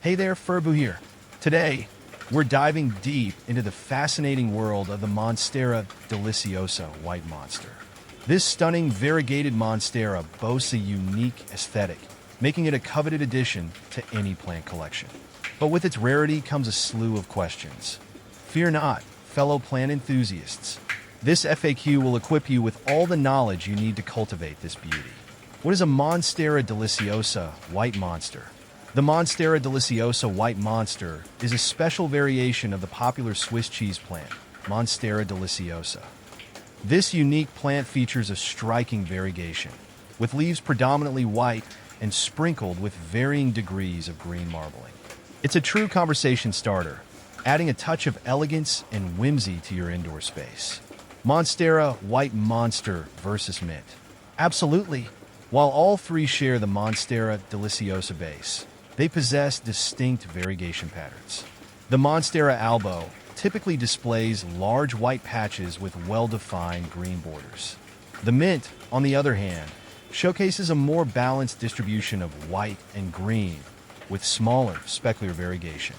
Hey there, Furbu here. Today, we're diving deep into the fascinating world of the Monstera Deliciosa white monster. This stunning variegated Monstera boasts a unique aesthetic, making it a coveted addition to any plant collection. But with its rarity comes a slew of questions. Fear not, fellow plant enthusiasts. This FAQ will equip you with all the knowledge you need to cultivate this beauty. What is a Monstera Deliciosa white monster? The Monstera Deliciosa white monster is a special variation of the popular Swiss cheese plant, Monstera Deliciosa. This unique plant features a striking variegation, with leaves predominantly white and sprinkled with varying degrees of green marbling. It's a true conversation starter, adding a touch of elegance and whimsy to your indoor space. Monstera white monster versus mint. Absolutely. While all three share the Monstera Deliciosa base, they possess distinct variegation patterns. The Monstera albo typically displays large white patches with well-defined green borders. The mint, on the other hand, showcases a more balanced distribution of white and green, with smaller specular variegation.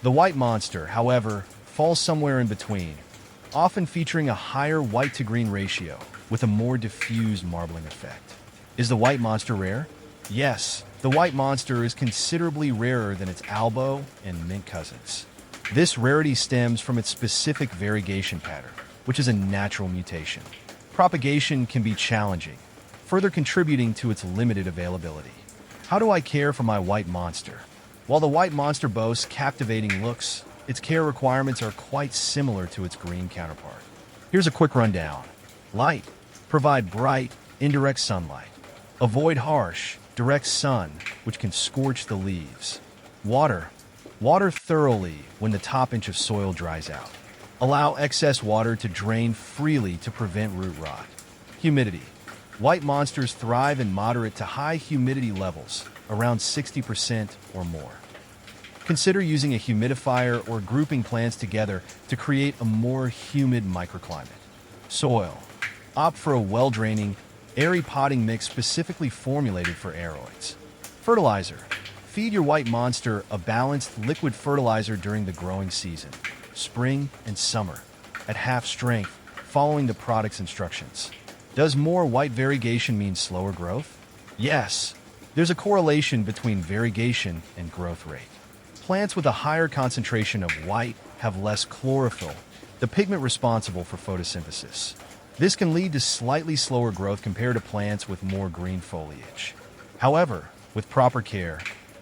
The white monster, however, falls somewhere in between, often featuring a higher white-to-green ratio with a more diffused marbling effect. Is the white monster rare? Yes, the white monster is considerably rarer than its albo and mint cousins. This rarity stems from its specific variegation pattern, which is a natural mutation. Propagation can be challenging, further contributing to its limited availability. How do I care for my white monster? While the white monster boasts captivating looks, its care requirements are quite similar to its green counterpart. Here's a quick rundown. Light. Provide bright, indirect sunlight. Avoid harsh, direct sun, which can scorch the leaves. Water. Water thoroughly when the top inch of soil dries out. Allow excess water to drain freely to prevent root rot. Humidity. White monsters thrive in moderate to high humidity levels, around 60% or more. Consider using a humidifier or grouping plants together to create a more humid microclimate. Soil. Opt for a well-draining, airy potting mix specifically formulated for aeroids. Fertilizer. Feed your white monster a balanced liquid fertilizer during the growing season, spring and summer, at half strength, following the product's instructions. Does more white variegation mean slower growth? Yes. There's a correlation between variegation and growth rate. Plants with a higher concentration of white have less chlorophyll, the pigment responsible for photosynthesis. This can lead to slightly slower growth compared to plants with more green foliage. However, with proper care,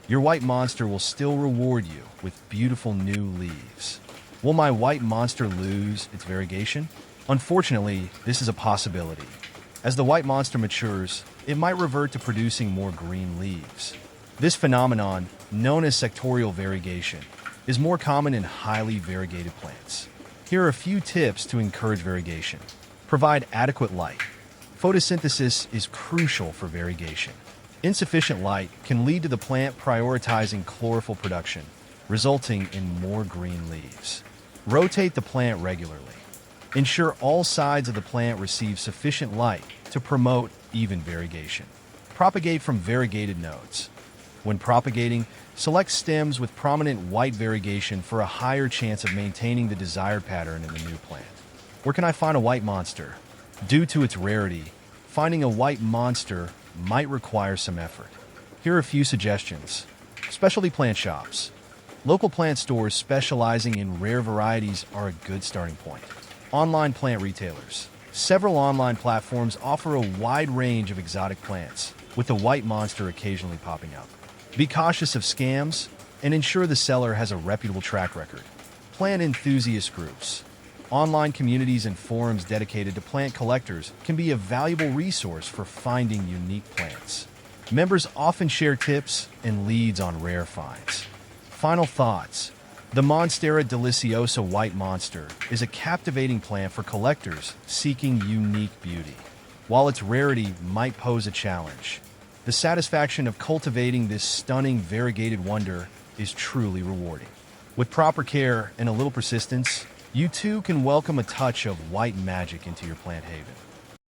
your white monster will still reward you with beautiful new leaves. Will my white monster lose its variegation? Unfortunately, this is a possibility. As the white monster matures, it might revert to producing more green leaves. This phenomenon, known as sectorial variegation, is more common in highly variegated plants. Here are a few tips to encourage variegation. Provide adequate light. Photosynthesis is crucial for variegation. Insufficient light can lead to the plant prioritizing chlorophyll production, resulting in more green leaves. Rotate the plant regularly. Ensure all sides of the plant receive sufficient light to promote even variegation. Propagate from variegated nodes. When propagating, select stems with prominent white variegation for a higher chance of maintaining the desired pattern in the new plant. Where can I find a white monster? Due to its rarity, finding a white monster might require some effort. Here are a few suggestions. Specialty plant shops. Local plant stores specializing in rare varieties are a good starting point. Online plant retailers. Several online platforms offer a wide range of exotic plants, with the white monster occasionally popping up. Be cautious of scams and ensure the seller has a reputable track record. Plant enthusiast groups. Online communities and forums dedicated to plant collectors can be a valuable resource for finding unique plants. Members often share tips and leads on rare finds. Final thoughts. The Monstera Deliciosa white monster is a captivating plant for collectors seeking unique beauty. While its rarity might pose a challenge, the satisfaction of cultivating this stunning variegated wonder is truly rewarding. With proper care and a little persistence, you too can welcome a touch of white magic into your plant haven.